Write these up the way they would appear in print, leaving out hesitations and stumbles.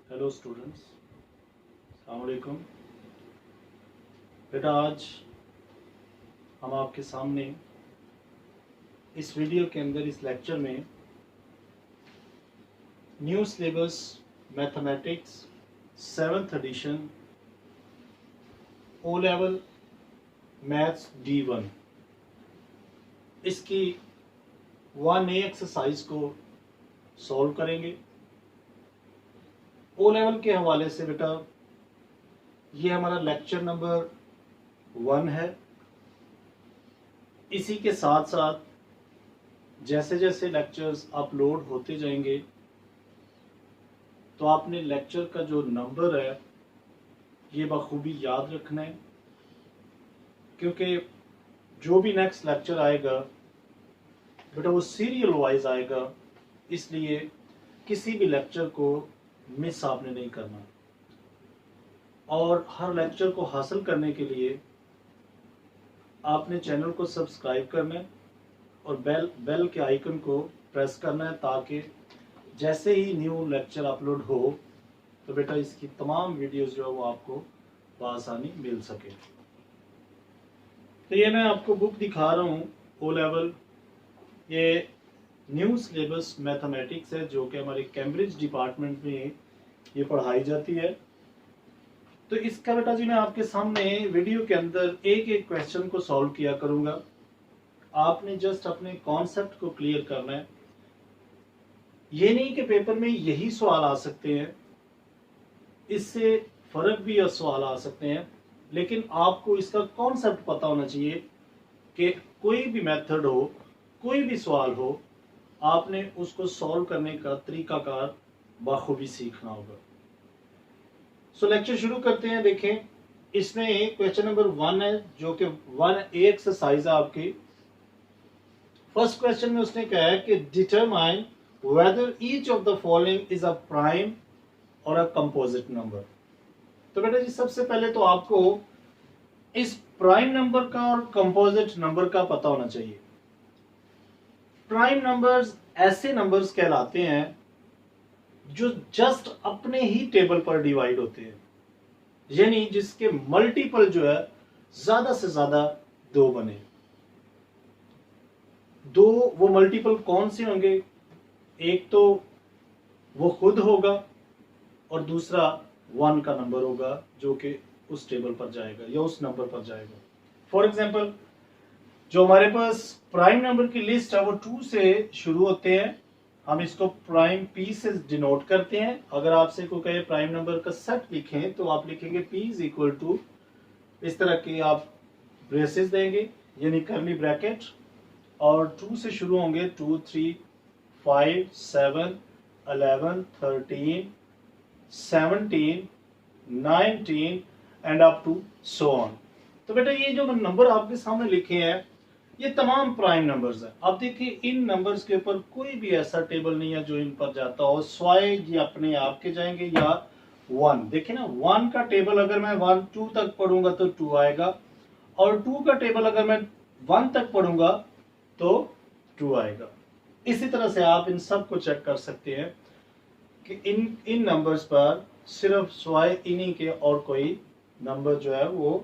Hello students, अस्सलाम वालेकुम। बेटा आज हम आपके सामने इस वीडियो के अंदर इस लेक्चर में new syllabus mathematics 7th edition O level maths D1 इसकी 1A एक्सरसाइज को सॉल्व करेंगे। ओ लेवल के हवाले से बेटा ये हमारा लेक्चर नंबर 1 है। इसी के साथ साथ जैसे जैसे लेक्चर्स अपलोड होते जाएंगे तो आपने लेक्चर का जो नंबर है ये बखूबी याद रखना है, क्योंकि जो भी नेक्स्ट लेक्चर आएगा बेटा वो सीरियल वाइज आएगा, इसलिए किसी भी लेक्चर को मिस आपने नहीं करना। और हर लेक्चर को हासिल करने के लिए आपने चैनल को सब्सक्राइब करना है और बेल के आइकन को प्रेस करना है, ताकि जैसे ही न्यू लेक्चर अपलोड हो तो बेटा इसकी तमाम वीडियोस जो है वो आपको बआसानी मिल सके। तो ये मैं आपको बुक दिखा रहा हूँ ओ लेवल, ये न्यू सिलेबस मैथमेटिक्स है जो कि हमारे कैम्ब्रिज डिपार्टमेंट में ये पढ़ाई जाती है। तो इसका बेटा जी मैं आपके सामने वीडियो के अंदर एक एक क्वेश्चन को सॉल्व किया करूंगा। आपने जस्ट अपने कॉन्सेप्ट को क्लियर करना है। ये नहीं कि पेपर में यही सवाल आ सकते हैं, इससे फर्क भी सवाल आ सकते हैं, लेकिन आपको इसका कॉन्सेप्ट पता होना चाहिए कि कोई भी मेथड हो, कोई भी सवाल हो, आपने उसको सॉल्व करने का तरीकाकार बखूबी सीखना होगा। सो लेक्चर शुरू करते हैं। देखें, इसमें क्वेश्चन नंबर 1 है जो कि 1A एक्सरसाइज है आपकी। फर्स्ट क्वेश्चन में उसने कहा है कि determine whether each of the following is a prime और अ कंपोजिट नंबर। तो बेटा जी सबसे पहले तो आपको इस प्राइम नंबर का और कंपोजिट नंबर का पता होना चाहिए। प्राइम नंबर्स ऐसे नंबर्स कहलाते हैं जो जस्ट अपने ही टेबल पर डिवाइड होते हैं, यानी जिसके मल्टीपल जो है ज्यादा से ज्यादा 2 बने। दो वो मल्टीपल कौन से होंगे? एक तो वो खुद होगा और दूसरा 1 का नंबर होगा जो कि उस टेबल पर जाएगा या उस नंबर पर जाएगा। फॉर एग्जाम्पल जो हमारे पास प्राइम नंबर की लिस्ट है वो 2 से शुरू होते हैं। हम इसको प्राइम P से डिनोट करते हैं। अगर आपसे कोई कहे प्राइम नंबर का सेट लिखें तो आप लिखेंगे P इज इक्वल टू, इस तरह के आप ब्रेसेस देंगे यानी करली ब्रैकेट, और 2 से शुरू होंगे 2, 3, 5, 7, 11, 13, 17, 19 and up to so on. तो बेटा ये जो नंबर आपके सामने लिखे हैं ये तमाम प्राइम नंबर्स हैं। अब देखिए इन नंबर्स के ऊपर कोई भी ऐसा टेबल नहीं है जो इन पर जाता हो, स्वाय ये अपने आप के जाएंगे या 1। देखिए ना, 1 का टेबल अगर मैं 1, 2 तक पढ़ूंगा तो 2 आएगा, और 2 का टेबल अगर मैं 1 तक पढ़ूंगा तो 2 आएगा। इसी तरह से आप इन सब को चेक कर सकते हैं कि इन नंबर्स पर सिर्फ स्वाय इन्हीं के और कोई नंबर जो है वो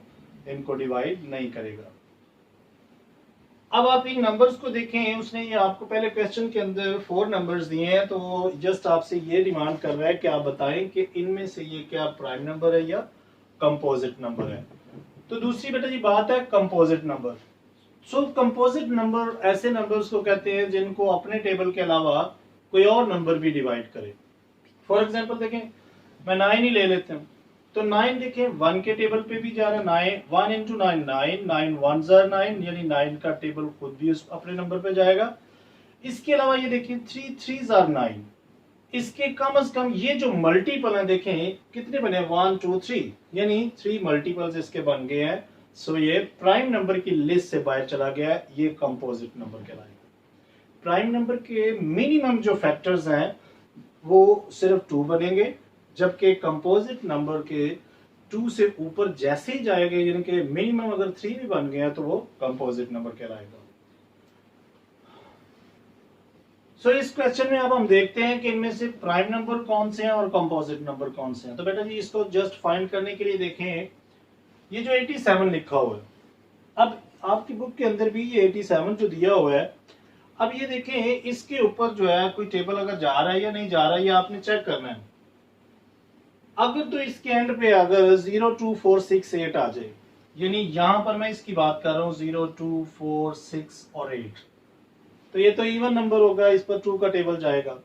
इनको डिवाइड नहीं करेगा। अब आप इन नंबर्स को देखें, उसने ये आपको पहले क्वेश्चन के अंदर 4 नंबर्स दिए हैं, तो वो जस्ट आपसे ये डिमांड कर रहा है कि आप बताएं कि इनमें से ये क्या प्राइम नंबर है या कंपोजिट नंबर है। तो दूसरी बेटा जी बात है कंपोजिट नंबर। सो कंपोजिट नंबर ऐसे नंबर्स को कहते हैं जिनको अपने टेबल के अलावा कोई और नंबर भी डिवाइड करे। फॉर एग्जाम्पल देखें, मैं 9 ही ले लेते हूँ, तो 9 देखें 1 के टेबल पे भी जा रहा है। 1 इंटू 9 9, 9 1 9, यानी 9 का टेबल खुद भी उस अपने नंबर पे जाएगा। इसके अलावा ये देखिए 3 3 9, इसके कम से कम ये जो मल्टीपल है देखें कितने बने, 1 2 3, यानी 3 मल्टीपल्स इसके बन गए हैं। सो ये प्राइम नंबर की लिस्ट से बाहर चला गया, ये कंपोजिट नंबर कहलाएगा। प्राइम नंबर के मिनिमम जो फैक्टर्स हैं वो सिर्फ 2 बनेंगे, जबकि कंपोजिट नंबर के 2 से ऊपर जैसे ही जाएगा, यानी कि मिनिमम अगर 3 भी बन गया तो वो कंपोजिट नंबर कहलाएगा। सो इस क्वेश्चन में अब हम देखते हैं कि इनमें से प्राइम नंबर कौन से हैं और कंपोजिट नंबर कौन से हैं। तो बेटा जी इसको जस्ट फाइंड करने के लिए देखें, ये जो 87 लिखा हुआ है, अब आपकी बुक के अंदर भी ये 87 जो दिया हुआ है, अब ये देखें इसके ऊपर जो है कोई टेबल अगर जा रहा है या नहीं जा रहा है, ये आपने चेक करना है। अगर तो इसके एंड पे अगर 02468 आ जाए, यानी यहां पर मैं इसकी बात कर रहा हूं 0246 और 8, तो ये तो इवन नंबर होगा, इस पर 2 का टेबल जाएगा।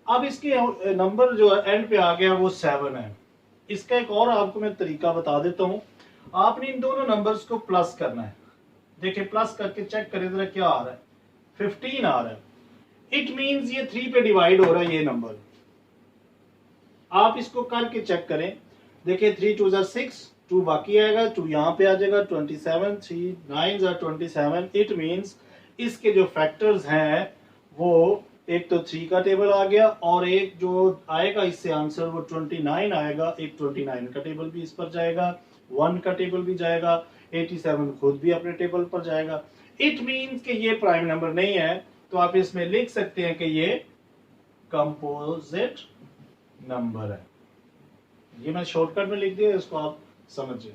अब इसके नंबर जो एंड पे आ गया वो 7 है। इसका एक और आपको मैं तरीका बता देता हूं, आपने इन दोनों नंबर्स को प्लस करना है। देखिए प्लस करके चेक करें जरा क्या आ रहा है, 15 आ रहा है। इट मींस ये 3 पे डिवाइड हो रहा है ये नंबर। आप इसको करके चेक करें, देखिए 3 2 6, 2 बाकी आएगा, 2 यहाँ पे आ जाएगा, 27, 3 9 27। इट मींस इसके जो फैक्टर्स हैं वो एक तो 3 का टेबल आ गया और एक जो आएगा इससे आंसर वो 29 आएगा। एक 29 का टेबल भी इस पर जाएगा, 1 का टेबल भी जाएगा, 87 खुद भी अपने टेबल पर जाएगा। इट मींस कि ये प्राइम नंबर नहीं है, तो आप इसमें लिख सकते हैं कि ये कंपोजिट नंबर है। ये मैं शॉर्टकट में लिख दिया, इसको आप समझिए।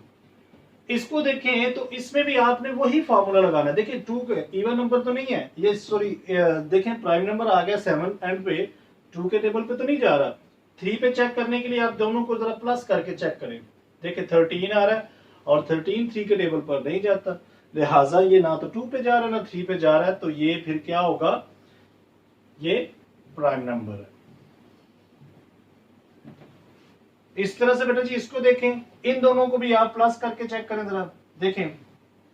इसको देखें तो इसमें भी आपने वही फार्मूला लगाना है। देखिए 2 के इवन नंबर तो नहीं है ये, सॉरी देखें प्राइम नंबर आ गया 7 एंड पे, 2 के टेबल पे तो नहीं जा रहा। 3 पे चेक करने के लिए आप दोनों को जरा प्लस करके चेक करें। देखिए 13 आ रहा है और 13 3 के टेबल पर नहीं जाता, लिहाजा ये ना तो 2 पे जा रहा है ना 3 पे जा रहा है, तो ये फिर क्या होगा, ये प्राइम नंबर है। इस तरह से बेटा जी इसको देखें, इन दोनों को भी आप प्लस करके चेक करें जरा। देखें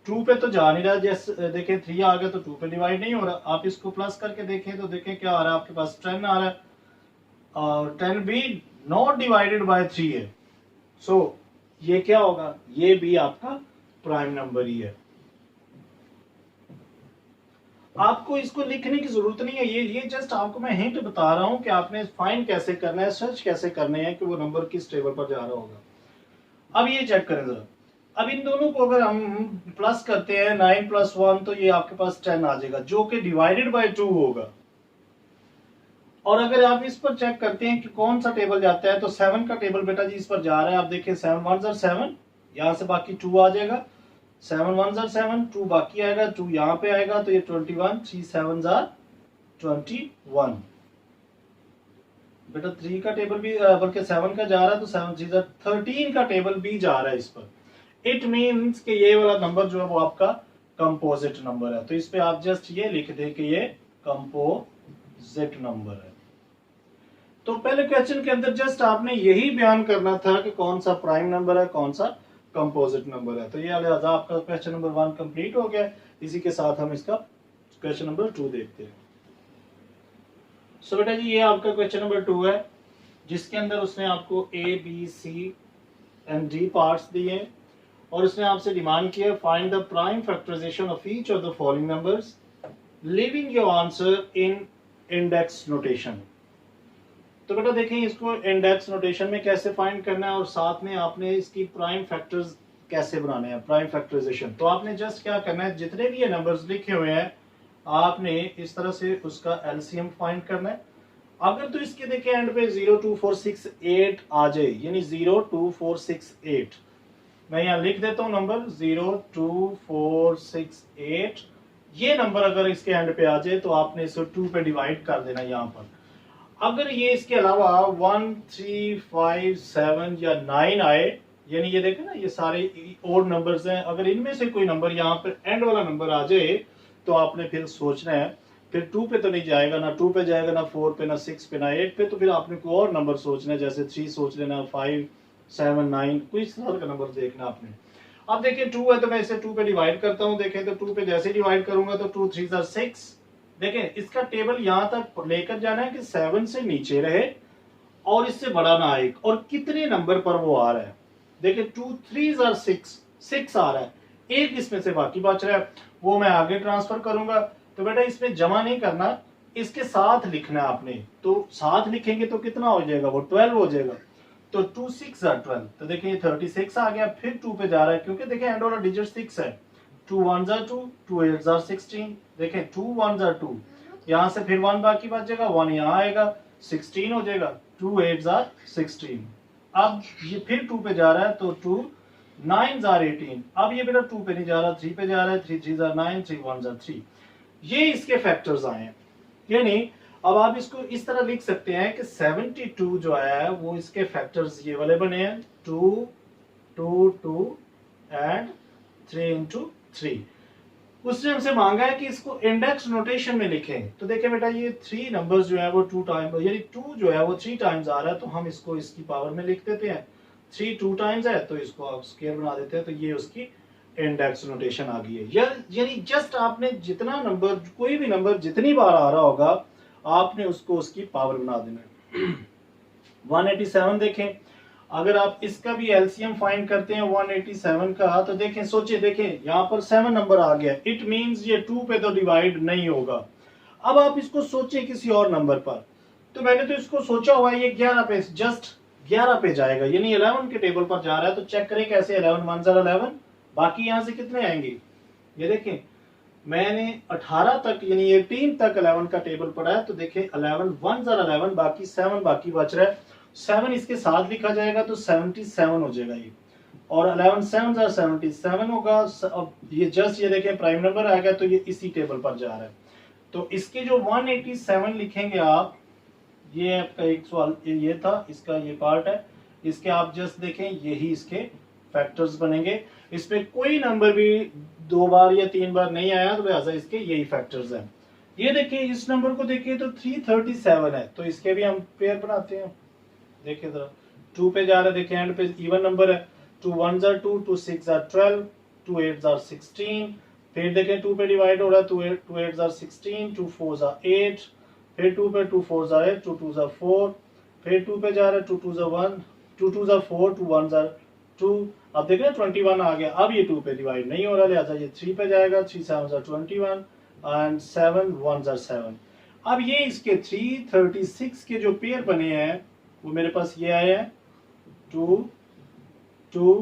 2 पे तो जा नहीं रहा, जैसे देखें 3 आ गया तो 2 पे डिवाइड नहीं हो रहा। आप इसको प्लस करके देखें तो देखें क्या आ रहा है, आपके पास 10 आ रहा है और 10 भी नॉट डिवाइडेड बाय 3 है। सो ये क्या होगा, ये भी आपका प्राइम नंबर ही है। आपको इसको लिखने की जरूरत नहीं है, ये जस्ट आपको मैं हिंट बता रहा हूं कि आपने फाइंड कैसे करना है, सर्च कैसे करने हैं कि वो नंबर किस टेबल पर जा रहा होगा। अब ये चेक करें जरा, अब इन दोनों को अगर हम प्लस करते हैं 9 + 1 तो ये आपके पास 10 आ जाएगा, जो कि डिवाइडेड बाय 2 होगा। और अगर आप इस पर चेक करते हैं कि कौन सा टेबल जाता है, तो 7 का टेबल बेटा जी इस पर जा रहा है। आप देखिए 7 1 7, यहां से बाकी 2 आ जाएगा, 7 1 7, 2 बाकी आएगा, 2 यहाँ पे आएगा, तो ये 21, 3 7 21। बेटा 3 का टेबल भी बल्कि 7 का जा रहा है, तो 7 3 13 का टेबल भी जा रहा है इस पर। इट मींस कि ये वाला नंबर जो है वो आपका कंपोजिट नंबर है। तो इस पे आप जस्ट ये लिख दें कि ये कंपोजिट नंबर है। तो पहले क्वेश्चन के अंदर जस्ट आपने यही बयान करना था कि कौन सा प्राइम नंबर है, कौन सा कंपोजिट नंबर है। तो ये लिहाजा आपका क्वेश्चन नंबर 1 कंप्लीट हो गया। इसी के साथ हम इसका क्वेश्चन नंबर 2 देखते हैं। सो बेटा जी ये आपका क्वेश्चन नंबर 2 है, जिसके अंदर उसने आपको A, B, C and D parts दिए और उसने आपसे डिमांड किया find the prime factorization of each of the following numbers leaving your answer in index notation. तो बेटा देखें इसको इंडेक्स नोटेशन में कैसे फाइंड करना है और साथ में आपने इसकी प्राइम फैक्टर्स कैसे बनाने हैं, प्राइम फैक्टराइजेशन। तो आपने जस्ट क्या करना है, जितने भी ये नंबर्स लिखे हुए हैं आपने इस तरह से उसका एलसीएम फाइंड करना है। अगर तो इसके देखें एंड पे 02468 आ जाए, यानी 02468, मैं यहाँ लिख देता हूँ नंबर 02468, ये नंबर अगर इसके एंड पे आ जाए तो आपने इसे 2 पे डिवाइड कर देना यहाँ पर। अगर ये इसके अलावा 1 3 5 7 या 9 आए, यानी ये देखें ना ये सारे ओड नंबर्स हैं, अगर इनमें से कोई नंबर यहाँ पर एंड वाला नंबर आ जाए तो आपने फिर सोचना है, फिर 2 पे तो नहीं जाएगा, ना 2 पे जाएगा, ना 4 पे, ना 6 पे, ना 8 पे, तो फिर आपने कोई और नंबर सोचना है, जैसे 3 सोच लेना, 5 7 9, कोई इस तरह का नंबर देखना आपने। अब देखिए 2 है तो मैं इसे 2 पे डिवाइड करता हूँ। देखें तो 2 पे जैसे डिवाइड करूंगा तो 2 3 6। देखें इसका टेबल यहां तक लेकर जाना है कि 7 से नीचे रहे और इससे बड़ा ना आए, और कितने नंबर पर वो आ रहा है। देखिए 2 3 6 आ रहा है, एक इसमें से बाकी बच रहा है, वो मैं आगे ट्रांसफर करूंगा। तो बेटा इसमें जमा नहीं करना, इसके साथ लिखना है आपने। तो साथ लिखेंगे तो कितना हो जाएगा, वो 12 हो जाएगा। तो 2 6 12, तो देखिए 36 आ गया, फिर 2 पे जा रहा है क्योंकि देखिए एंड वाला डिजिट 6 है। 2 1 2, 2 8 16, देखें 2 1 2, यहाँ से फिर 1 बाकी बच जाएगा, 1 यहाँ आएगा, 16 हो जाएगा, 2 8s are 16। अब ये फिर 2 पे जा रहा है तो 2 9s are 18। अब ये बेटा 2 पे नहीं जा रहा, 3 पे जा रहा है, 3 3s are 9, 3 1s are 3। ये इसके फैक्टर्स आए हैं। यानी अब आप इसको इस तरह लिख सकते हैं कि 72 जो आया है वो इसके फैक्टर्स ये वाले बने हैं, 2 2 2 एंड 3 into 3। उसने हमसे मांगा है कि इसको इंडेक्स नोटेशन में लिखें। तो देखिए बेटा ये 3 नंबर्स जो है वो 2 टाइम, यानी 2 जो है वो 3 टाइम्स आ रहा है, तो हम इसको इसकी पावर में लिख देते हैं। 3 2 टाइम्स है तो इसको आप स्क्वायर बना देते हैं, तो ये उसकी इंडेक्स नोटेशन आ गई है। यानी जस्ट आपने जितना नंबर, कोई भी नंबर जितनी बार आ रहा होगा आपने उसको उसकी पावर बना देना है। 187 देखें, अगर आप इसका भी एलसीएम फाइंड करते हैं 187 का, तो देखें, सोचिए, देखें यहाँ पर 7 नंबर आ गया, इट मींस ये 2 पे तो डिवाइड नहीं होगा। अब आप इसको सोचिए किसी और नंबर पर, तो मैंने तो इसको सोचा हुआ है ये 11 पे, जस्ट 11 पे जाएगा, यानी 11 के टेबल पर जा रहा है। तो चेक करें कैसे, 11 1 11, बाकी यहाँ से कितने आएंगे, ये देखें मैंने 18 तक यानी 18 तक 11 का टेबल पढ़ा है, तो देखें 11 1 11, बाकी 7 बाकी बच रहा है, 7 इसके साथ लिखा जाएगा तो 77 हो जाएगा ये, और 11 7 77 होगा। अब ये जस्ट ये देखें प्राइम नंबर आ गया, तो ये इसी टेबल पर जा रहा है। तो इसके जो 187 लिखेंगे आप, ये आपका एक सवाल ये था, इसका ये पार्ट है, इसके आप जस्ट देखें यही इसके फैक्टर्स बनेंगे। इसमें कोई नंबर भी 2 बार या 3 बार नहीं आया, तो लिहाजा इसके यही फैक्टर्स हैं। ये देखिए इस नंबर को देखिए तो 337 है, तो इसके भी हम पेयर बनाते हैं। देखिए जरा 2 पे जा रहा है, देखिए एंड पे इवन नंबर है, 2 1s are 2, 2 6s are 12, 2 8s are 16। फिर देखें 2 पे डिवाइड हो रहा है, 2 8s are 16, 2 4s are 8, फिर 2 पे 2 4s are 8, 2 2s are 4, फिर 2 पे जा रहा है, 2 2s are 1, 2 2s are 4, 2 1s are 2। अब देख रहे हैं 21 आ गया, अब ये 2 पे डिवाइड नहीं हो रहा, लिहाजा ये 3 पे जाएगा, 3 7s are 21 and 7 1s are 7। अब ये इसके 336 के जो पेयर बने हैं वो मेरे पास ये आए हैं, 2 2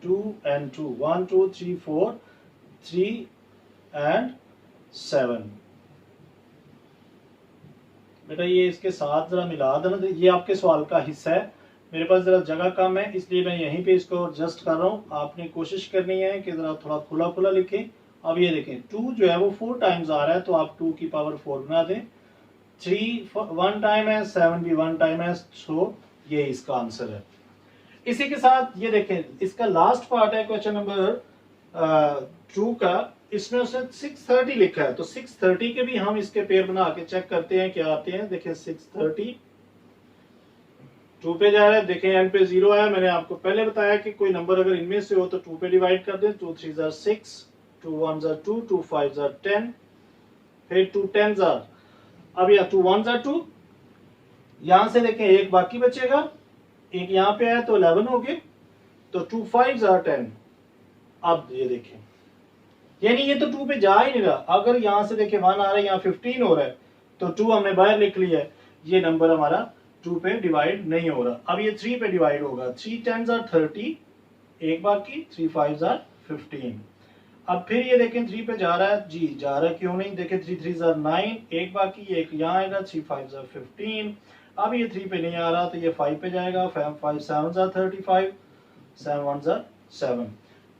2 एंड 2, 1 2 3 4 3 एंड 7। बेटा ये इसके साथ जरा मिला देना, ये आपके सवाल का हिस्सा है, मेरे पास जरा जगह कम है इसलिए मैं यहीं पे इसको एडजस्ट कर रहा हूँ। आपने कोशिश करनी है कि जरा थोड़ा खुला खुला लिखें। अब ये देखें 2 जो है वो 4 टाइम्स आ रहा है, तो आप 2 की पावर 4 बना दें, 3 1 टाइम है, 7 भी 1 टाइम है, सो ये इसका आंसर है। इसी के साथ ये देखें इसका लास्ट पार्ट है क्वेश्चन नंबर 2 का, इसमें उसने 630 लिखा है, तो 630 के भी हम इसके पेयर बना के चेक करते हैं क्या आते हैं। देखिए 630 2 पे जा रहा है, देखें एंड पे 0 है। मैंने आपको पहले बताया कि कोई नंबर अगर इनमें से हो तो 2 पे डिवाइड कर दें, 2 3s are 6, 2 1s are 2, 2 5s are 10, फिर 2 10s are, अब या 2 1s are 2, यहां से देखें एक बाकी बचेगा, एक यहाँ पे आया तो 11 हो गए, तो 2 5s are 10। अब ये देखें यानी ये तो 2 पे जा ही नहीं रहा, अगर यहां से देखें 1 आ रहा है, यहाँ 15 हो रहा है, तो 2 हमने बाहर लिख लिया है, ये नंबर हमारा 2 पे डिवाइड नहीं हो रहा। अब ये 3 पे डिवाइड होगा, 3 10s are 30, एक बाकी, 3 5s are 15। अब फिर ये देखें 3 पे जा रहा है, जी जा रहा है, क्यों नहीं, देखें 3 3s are 9, एक बाकी, एक यहाँ आएगा, 3 5s are 15। अब ये 3 पे नहीं आ रहा तो ये 5 पे जाएगा, 5 7s are 35, 7 1s are 7।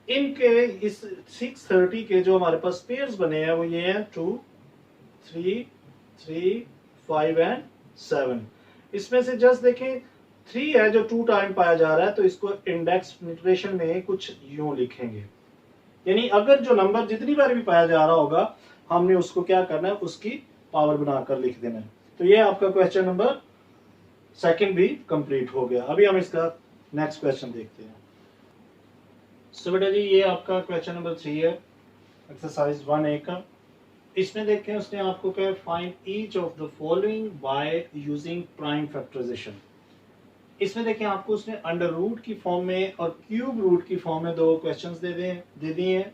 इनके इस 630 के जो हमारे पास पेयर्स बने हैं वो ये हैं 2 3 3 5 एंड 7। इसमें से जस्ट देखें 3 है जो 2 टाइम पाया जा रहा है, तो इसको इंडेक्स नोटेशन में कुछ यूं लिखेंगे, यानी अगर जो नंबर जितनी बार भी पाया जा रहा होगा हमने उसको क्या करना है, उसकी पावर बनाकर लिख देना है। तो ये आपका क्वेश्चन नंबर 2 भी कंप्लीट हो गया। अभी हम इसका नेक्स्ट क्वेश्चन देखते हैं। सो बेटा जी ये आपका क्वेश्चन नंबर 3 है, एक्सरसाइज 1A का। इसमें देखें उसने आपको कहा find each of the following by using prime factorization. इसमें देखें आपको उसने अंडर रूट की फॉर्म में और क्यूब रूट की फॉर्म में 2 क्वेश्चंस दे दिए हैं।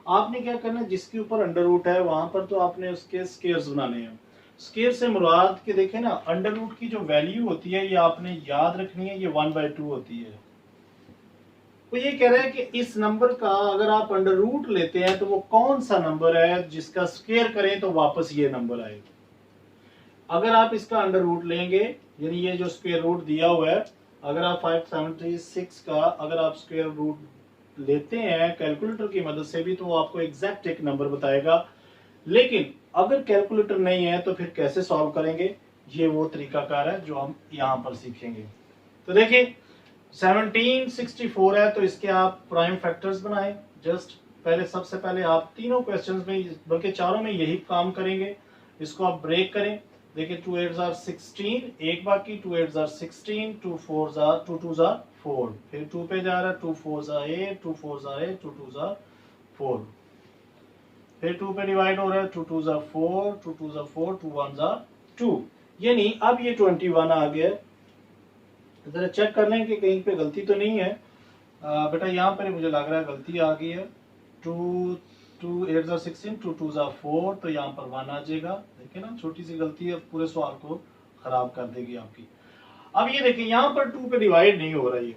आपने क्या करना है, जिसके ऊपर अंडर रूट है वहां पर तो आपने उसके स्केयर्स बनाने हैं। स्केयर से मुराद के देखें ना, अंडर रूट की जो वैल्यू होती है ये आपने याद रखनी है, ये 1/2 होती है। वो ये कह रहा है कि इस नंबर का अगर आप अंडर रूट लेते हैं तो वो कौन सा नंबर है जिसका स्क्वायर करें तो वापस ये नंबर आएगा। अगर आप इसका अंडर रूट लेंगे, यानी ये जो स्क्वायर रूट दिया हुआ है, अगर आप 576 का अगर आप स्क्वायर रूट लेते हैं कैलकुलेटर की मदद से भी, तो वो आपको एग्जैक्ट एक नंबर बताएगा। लेकिन अगर कैलकुलेटर नहीं है तो फिर कैसे सॉल्व करेंगे, ये वो तरीकाकार है जो हम यहाँ पर सीखेंगे। तो देखिए 1764 है, तो इसके आप प्राइम फैक्टर्स बनाएं। जस्ट पहले सबसे पहले आप तीनों क्वेश्चंस में, बल्कि चारों में यही काम करेंगे। इसको आप ब्रेक करें। देखिए 2 8 are 16, एक बाकी 2 8 are 16, 2 4 are 2 2 are 4, फिर 2 पे जा रहा है, 2 4 are 8, 2 4 are 8, 2 2 are 4, फिर 2 पे डिवाइड हो रहा है, 2 2 are 4, 2 2 are 4, 2 1 are 2, यानी अब ये 21 आ गया। जरा चेक कर लें कि कहीं पे गलती तो नहीं है। बेटा यहाँ पर मुझे लग रहा है गलती आ गई है। 2 2 8 are 16, 2 2 are 4, तो यहाँ पर 1 आ जाएगा। देखिए ना, छोटी सी गलती है, पूरे सवाल को खराब कर देगी आपकी। अब ये देखिए यहाँ पर 2 पे डिवाइड नहीं हो रहा, ये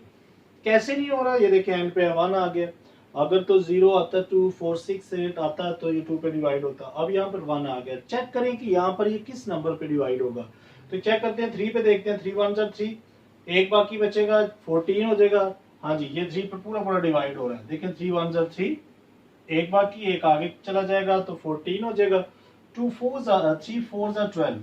कैसे नहीं हो रहा, ये देखिए एंड पे 1 आ गया। अगर तो 0 आता, 2 4 6 8 आता तो ये 2 पे डिवाइड होता, अब यहाँ पर 1 आ गया। चेक करें कि यहाँ पर ये किस नंबर पे डिवाइड होगा। तो चेक करते हैं, 3 पे देखते हैं, 3 1 3, एक बाकी बचेगा, 14 हो जाएगा। हाँ जी, ये 3 पे पूरा पूरा डिवाइड हो रहा है। देखिए 3 1 3, एक बाकी, एक आगे चला जाएगा तो 14 हो जाएगा। 2 4 3 4 12,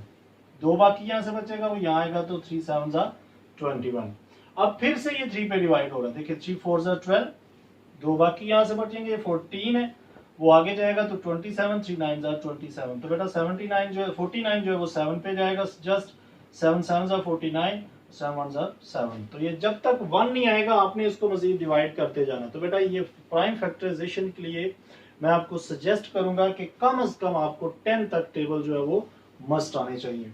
दो बाकी यहाँ से बचेगा, वो यहाँ आएगा तो 3 7 21। अब फिर से ये 3 पे डिवाइड हो रहा है। देखिए 3 4 12, दो बाकी यहाँ से बचेंगे, 14 है, वो आगे जाएगा तो 27, 3 9 27। तो बेटा 79 जो है, 49 जो है वो 7 पे जाएगा। जस्ट 7 7 49, 7 1 7। तो ये जब तक 1 नहीं आएगा आपने इसको मजीद डिवाइड करते जाना। तो बेटा ये प्राइम फैक्टराइजेशन के लिए मैं आपको सजेस्ट करूंगा कि कम से कम आपको 10 तक टेबल जो है वो मस्ट आने चाहिए।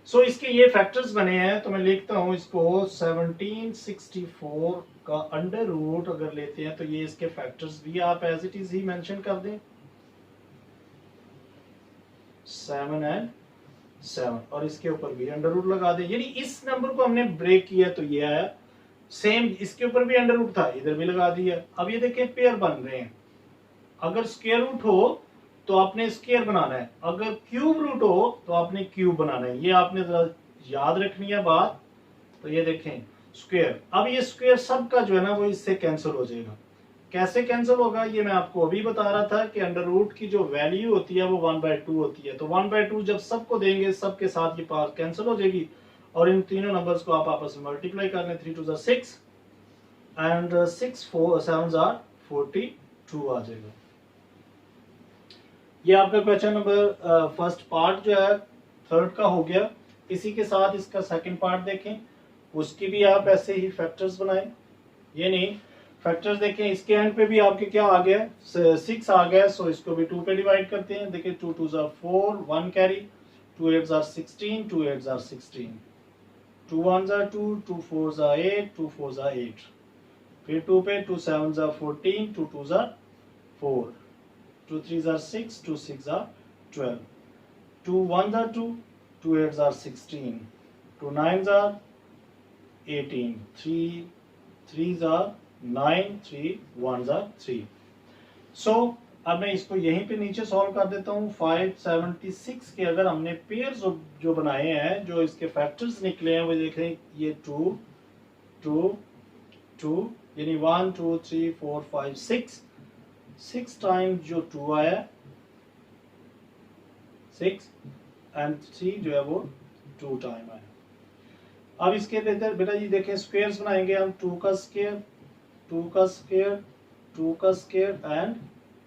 सो इसके ये फैक्टर्स बने हैं, तो मैं लिखता हूं इसको 1764 का अंडर रूट अगर लेते हैं तो ये इसके फैक्टर्स भी आप एज इट इज ही मेंशन कर दें, 7 and 7, और इसके ऊपर भी अंडर रूट लगा दें। यानी इस नंबर को हमने ब्रेक किया तो ये आया, सेम इसके ऊपर भी अंडर रूट था, इधर भी लगा दिया। अब ये देखिए पेयर बन रहे हैं। अगर स्क्वायर रूट हो तो आपने स्क्वायर बनाना है, अगर क्यूब रूट हो तो आपने क्यूब बनाना है। ये आपने जरा याद रखनी है बात। तो ये देखें स्क्वायर, अब ये स्क्वायर सब का जो है ना वो इससे कैंसिल हो जाएगा। कैसे कैंसिल होगा ये मैं आपको अभी बता रहा था कि अंडर रूट की जो वैल्यू होती है वो 1/2 होती है। तो 1/2 जब सबको देंगे सबके साथ ये पावर कैंसिल हो जाएगी, और इन तीनों नंबर्स को आप आपस में मल्टीप्लाई कर लें। 3 2 6 एंड 6 4 7 42 आ जाएगा। ये आपका क्वेश्चन नंबर फर्स्ट पार्ट जो है थर्ड का हो गया। इसी के साथ इसका सेकंड पार्ट देखें, उसकी भी आप ऐसे ही फैक्टर्स बनाएं। ये नहीं फैक्टर्स देखें, इसके एंड पे भी आपके क्या आ गया, 6 आ गया। सो इसको भी 2 पे डिवाइड करते हैं। देखिए 2 2 4, 1 कैरी, 2 8 16, 2 8 16, 2 1 2, 2 4 8, 2 4 8, फिर 2 पे 2 7 14, 2 2 4, 2 3 6, 2 6 12, 2 1 2, 2 8 16, 2 9 18, 3 3 9, 3 1 3। सो अब मैं इसको यहीं पे नीचे सॉल्व कर देता हूँ। 576 के अगर हमने पेयर्स जो बनाए हैं, जो इसके फैक्टर्स निकले हैं वो देखें, ये 2 2 2, यानी 1 2 3 4 5 6 टाइम जो 2 आया 6 एंड 3 जो है वो 2 टाइम आया। अब इसके अंदर बेटा जी देखें स्क्वायर्स बनाएंगे हम, 2 का स्क्वायर, 2 का स्क्वायर, 2 का स्क्वायर एंड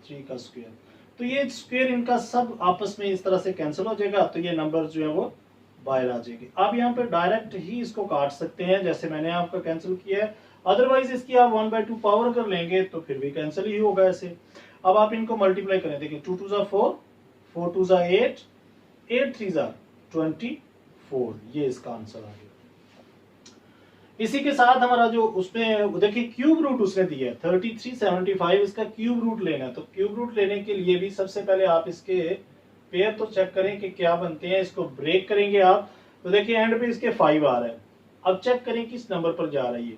3 का स्क्वायर। तो ये स्क्वायर इनका सब आपस में इस तरह से कैंसिल हो जाएगा, तो ये नंबर जो है वो बाहर आ जाएगी। अब यहाँ पे डायरेक्ट ही इसको काट सकते हैं जैसे मैंने आपका कैंसिल किया है। अदरवाइज इसकी आप 1/2 पावर कर लेंगे तो फिर भी कैंसिल ही होगा ऐसे। अब आप इनको मल्टीप्लाई करें, देखिए 2 2 4, 4 2 8, 8 3 24, ये इसका आंसर आ गया। इसी के साथ हमारा जो उसमें देखिए क्यूब रूट उसने दिया है 3375, इसका क्यूब रूट लेना है। तो क्यूब रूट लेने के लिए भी सबसे पहले आप इसके पेयर तो चेक करें कि क्या बनते हैं। इसको ब्रेक करेंगे आप, तो देखिए एंड पे इसके 5 आ रहा है। अब चेक करें किस नंबर पर जा रही है।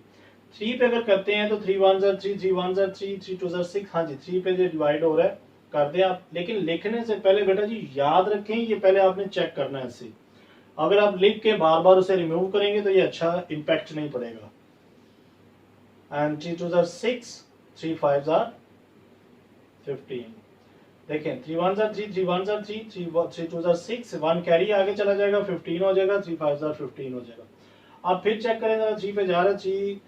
3 पे अगर करते हैं तो 3 1 3, 3 1 3, 3 2 6, हाँ जी 3 पे जो डिवाइड हो रहा है कर दे आप, लेकिन लिखने से पहले बेटा जी याद रखें, ये पहले आपने चेक करना है इससे। अगर आप लिख के बार बार उसे रिमूव करेंगे तो ये अच्छा इम्पैक्ट नहीं पड़ेगा। एंड 3 2 6, 3 5 15। देखें 3 1 3, 3 1 3, 3 2 6, 1 कैरी आगे चला जाएगा, 15 हो जाएगा, 3 5 15 हो जाएगा। आप फिर चेक करें जरा, 3 पे जा रहा है 3,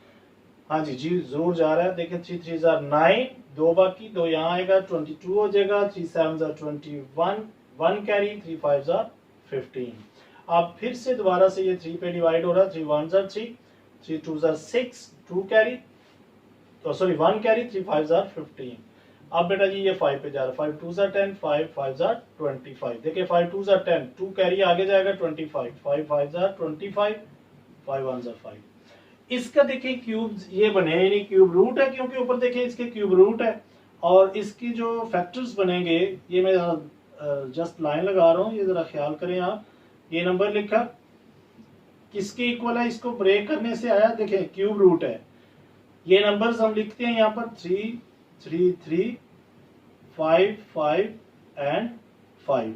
हाँ जी जी जरूर जा रहा है। देखें 3 3 9, 2 बाकी 2 यहाँ आएगा, 22 हो जाएगा, 3 7 21, 1 कैरी, 3 5 15। अब फिर से दोबारा से ये 3 पे डिवाइड हो रहा है, 3 1 3, 3 2 6, 2 कैरी, तो सॉरी 1 कैरी, 3 5 15। अब बेटा जी ये 5 पे जा रहा है, 5 2 10, 5 5 25। देखिए 5 2 10, 2 कैरी आगे जाएगा 25, 5 5 25, 5 1 5। इसका देखिए क्यूब ये बने, यानी क्यूब रूट है, क्योंकि ऊपर देखिए इसके क्यूब रूट है। और इसकी जो फैक्टर्स बनेंगे, ये मैं जस्ट लाइन लगा रहा हूँ, ये जरा ख्याल करें आप। ये नंबर लिखा किसके इक्वल है, इसको ब्रेक करने से आया, देखें क्यूब रूट है। ये नंबर्स हम लिखते हैं यहाँ पर 3 3 3, 5 5 एंड 5।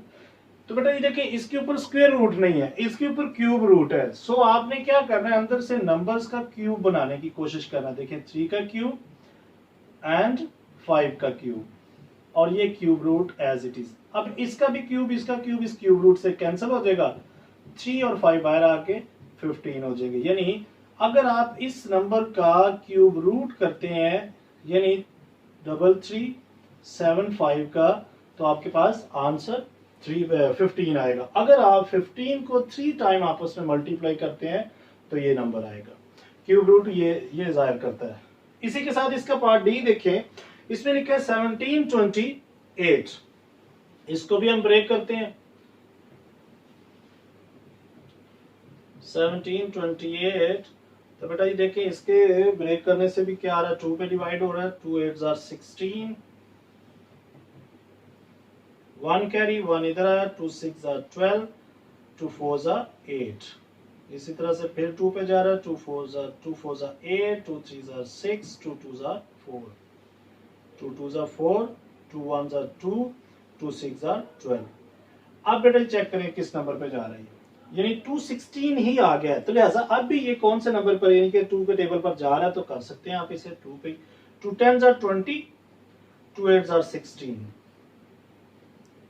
तो बेटा ये देखिए इसके ऊपर स्क्वायर रूट नहीं है, इसके ऊपर क्यूब रूट है। सो आपने क्या करना है, अंदर से नंबर्स का क्यूब बनाने की कोशिश करना है। देखिए 3 का क्यूब एंड 5 का क्यूब, और ये cube root as it is. अब इसका भी क्यूब, इसका क्यूब इस क्यूब रूट से कैंसिल हो जाएगा, 3 और 5 बाहर आके 15 हो जाएंगे। यानी अगर आप इस नंबर का क्यूब रूट करते हैं, यानी 3375 का, तो आपके पास आंसर 15 आएगा। अगर आप 15 को 3 टाइम आपस में मल्टीप्लाई करते हैं तो ये नंबर आएगा। क्यूब रूट ये जाहिर करता है। इसी के साथ इसका पार्ट डी देखें, इसमें लिखा है 1728। इसको भी हम ब्रेक करते हैं। 1728, तो बेटा ये देखें इसके ब्रेक करने से भी क्या आ रहा है, 2 पे डिवाइड हो रहा है, 2 8 16, 1 कैरी, 1 इधर आया, 2 6 12, 2 4 8। इसी तरह से फिर 2 पे जा रहा है, 2 4 8, 2 3 6, 2 2 4, 2 2 4, 2 1 2, 2 6 12। अब बेटा चेक करें किस नंबर पे जा रही है, यानी 216 ही आ गया है। तो लिहाजा अब भी ये कौन से नंबर पर, यानी कि 2 के टेबल पर जा रहा है, तो कर सकते हैं आप इसे 2 पे। 2 10 20, 2 8 16,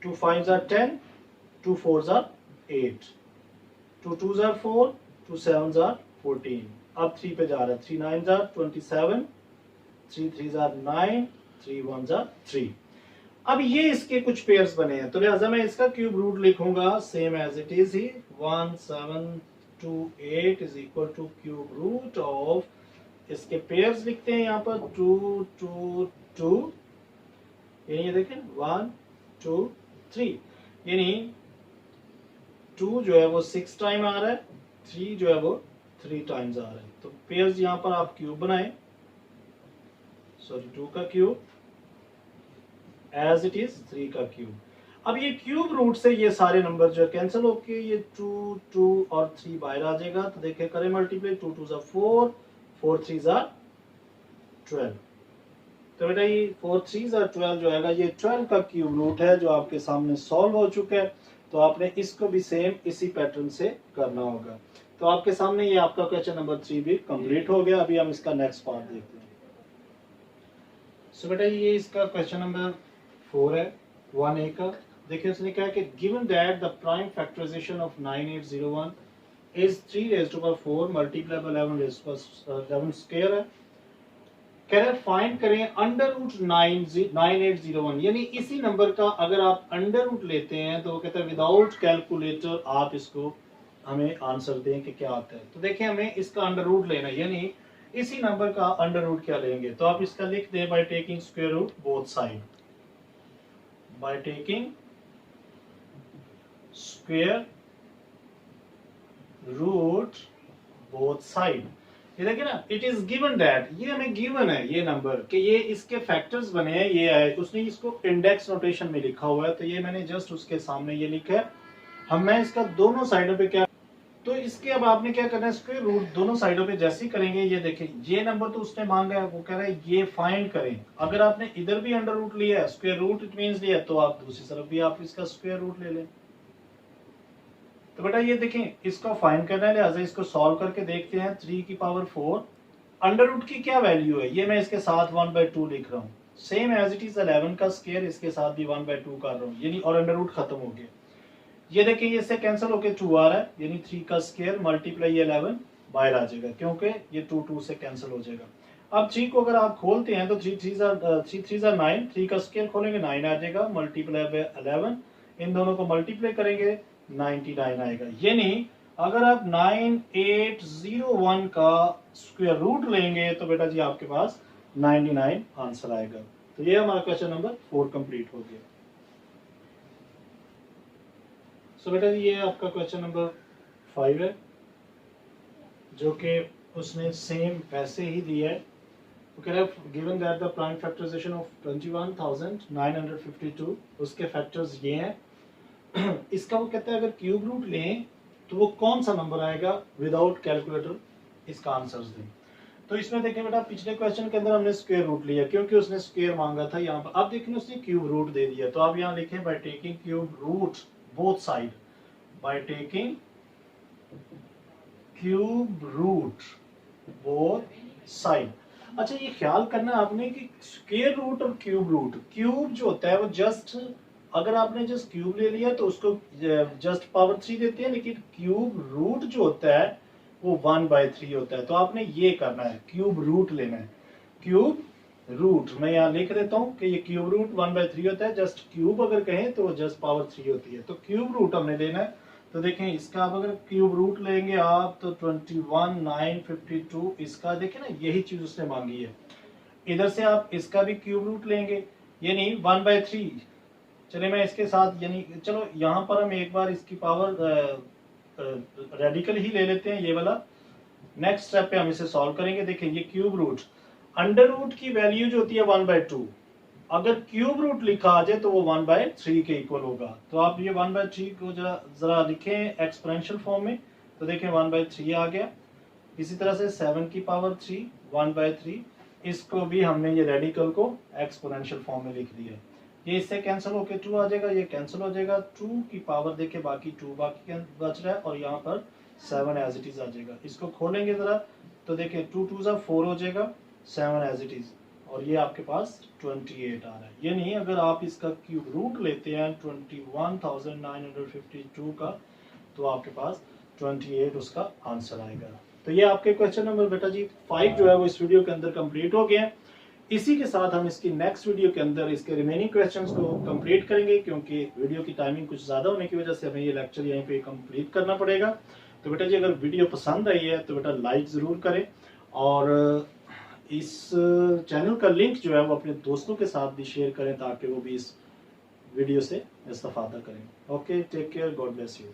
2 5 10, 2 4 8, 2 2 4, 2 7 14। अब 3 पे जा रहा है, 3 9 27, 3 3 9, 3 1 3। अब ये इसके कुछ पेयर्स बने हैं, तो लिहाजा मैं इसका क्यूब रूट लिखूंगा सेम एज इट इज ही, 1728 is equal to cube root of, इसके पेयर्स लिखते हैं यहाँ पर 2 2 2, यानी ये देखें 1 2 3, यानी 2 जो है वो 6 टाइम आ रहा है, 3 जो है वो 3 टाइम्स आ रहा है। तो पेयर्स यहाँ पर आप क्यूब बनाएं, सॉरी 2 का क्यूब एज इट इज 3 का क्यूब। अब ये क्यूब रूट से ये सारे नंबर जो कैंसिल होके ये 2 2 और 3 बाहर आ जाएगा। तो देखें करें मल्टीप्लाई, 2 2 4, 4 3 12। तो बेटा ये 4 3 12 जो आएगा, ये 12 का क्यूब रूट है जो आपके सामने सॉल्व हो चुका है। तो आपने इसको भी सेम इसी पैटर्न से करना होगा। तो आपके सामने ये आपका क्वेश्चन नंबर 3 भी कंप्लीट हो गया। अभी हम इसका नेक्स्ट पार्ट देखते हैं। सो बेटा ये इसका क्वेश्चन नंबर 4 है, 1A का। देखिए उसने कहा कि given that the prime factorization of 9801 is 3 raised to power 4 multiply by 11 raised to power 11 square है। कह रहे फाइंड करें अंडर रूट 9801, यानी इसी नंबर का अगर आप अंडर रूट लेते हैं तो वो कहते हैं विदाउट कैलकुलेटर आप इसको हमें आंसर दें कि क्या आता है। तो देखिए हमें इसका अंडर रूट लेना है, यानी इसी नंबर का अंडर रूट क्या लेंगे। तो आप इसका लिख दें by taking square root both side, by taking square root both side. ये देखिए ना, इट इज गिवन दैट, ये हमें गिवन है ये नंबर कि ये इसके फैक्टर्स बने हैं, ये है, उसने इसको इंडेक्स नोटेशन में लिखा हुआ है। तो ये मैंने जस्ट उसके सामने ये लिखा है। हम मैं इसका दोनों साइडों पे क्या, तो इसके इसके अब आपने क्या करना है, स्क्वायर रूट दोनों साइडों पे जैसे ही करेंगे, ये देखें ये नंबर तो उसने मांगा है, वो कह रहा है ये फाइंड करें। अगर आपने इधर भी अंडर रूट लिया है, स्क्वायर रूट इट मींस लिया, तो आप दूसरी तरफ भी आप इसका स्क्वायर रूट ले लें। तो बेटा ये देखें, इसको फाइंड करना है, लिहाजा इसको सॉल्व करके देखते हैं। 3 की पावर 4 अंडर रूट की क्या वैल्यू है, ये मैं इसके साथ 1/2 लिख रहा हूँ। सेम एज इट इज 11 का स्क्वायर, इसके साथ भी 1/2 कर रहा हूँ, यानी और अंडर रूट खत्म हो गया। ये देखिए ये इससे कैंसिल होके 2 आ रहा है, यानी 3 का स्क्वायर मल्टीप्लाई 11 बाहर आ जाएगा, क्योंकि ये 2 से कैंसिल हो जाएगा। अब 3 को अगर आप खोलते हैं तो 3 3 9, 3 का स्क्वायर खोलेंगे 9 आ जाएगा, मल्टीप्लाई बाय 11, इन दोनों को मल्टीप्लाई करेंगे 99 आएगा। यानी अगर आप 9801 का स्क्वायर रूट लेंगे तो बेटा जी आपके पास 99 आंसर आएगा। तो ये हमारा क्वेश्चन नंबर 4 कंप्लीट हो गया। सो बेटा जी ये आपका क्वेश्चन नंबर 5 है, जो कि उसने सेम वैसे ही दिया है। वो कह रहा है given that the prime factorization of 21,952, उसके फैक्टर्स ये हैं। इसका वो कहता है अगर क्यूब रूट लें तो वो कौन सा नंबर आएगा, विदाउट कैलकुलेटर इसका आंसर्स दें। तो इसमें देखें बेटा, पिछले क्वेश्चन के अंदर हमने स्क्वायर रूट लिया क्योंकि उसने स्क्वायर मांगा था यहाँ पर। अब देखें उसने क्यूब रूट दे दिया, तो आप यहाँ लिखें by taking cube root both side, by taking cube root both side. अच्छा ये ख्याल करना आपने कि स्क्वायर रूट और क्यूब रूट, क्यूब जो होता है वो जस्ट, अगर आपने जस्ट क्यूब ले लिया तो उसको जस्ट पावर 3 देते हैं, लेकिन क्यूब रूट जो होता है वो 1/3 होता है। तो आपने ये करना है, क्यूब रूट लेना है। क्यूब रूट मैं यहाँ लिख देता हूँ कि ये क्यूब रूट 1/3 होता है, जस्ट क्यूब अगर कहें तो वो जस्ट पावर 3 होती है। तो क्यूब रूट हमने लेना है। तो देखें इसका आप अगर क्यूब रूट लेंगे आप तो 21,952, इसका देखें ना यही चीज उसने मांगी है। इधर से आप इसका भी क्यूब रूट लेंगे, यानी 1/3। चलिए मैं इसके साथ, यानी चलो यहाँ पर हम एक बार इसकी पावर रेडिकल ही ले लेते हैं, ये वाला। नेक्स्ट स्टेप पे हम इसे सॉल्व करेंगे। देखिए ये क्यूब रूट, अंडर रूट की वैल्यू जो होती है 1/2, अगर क्यूब रूट लिखा आ जाए तो वो 1/3 के इक्वल होगा। तो आप ये 1/3 को जरा लिखें एक्सपोनेंशियल फॉर्म में, तो देखें 1/3 आ गया। इसी तरह से 7 की पावर 3 1/3, इसको भी हमने ये रेडिकल को एक्सपोनेंशियल फॉर्म में लिख दिया। ये इससे कैंसिल होकर 2 आ जाएगा, ये कैंसिल हो जाएगा। 2 की पावर देखे बाकी 2 बाकी बच रहा है, और यहाँ पर 7 एज इट इज आ जाएगा। इसको खोलेंगे जरा तो देखिए 2 2 4 हो जाएगा, 7 एज इट इज, और ये आपके पास 28 आ रहा है। ये नहीं, अगर आप इसका क्यूब रूट लेते हैं 21,952 का, तो आपके पास 28 उसका आंसर आएगा। तो ये आपके क्वेश्चन नंबर बेटा जी 5 जो है वो इस वीडियो के अंदर कंप्लीट हो गए हैं। इसी के साथ हम इसकी नेक्स्ट वीडियो के अंदर इसके रिमेनिंग क्वेश्चंस को कंप्लीट करेंगे, क्योंकि वीडियो की टाइमिंग कुछ ज़्यादा होने की वजह से हमें ये लेक्चर यहीं पे कंप्लीट करना पड़ेगा। तो बेटा जी अगर वीडियो पसंद आई है तो बेटा लाइक ज़रूर करें, और इस चैनल का लिंक जो है वो अपने दोस्तों के साथ भी शेयर करें, ताकि वो भी इस वीडियो से इस्तेफादा करें। Okay, take care, God bless you.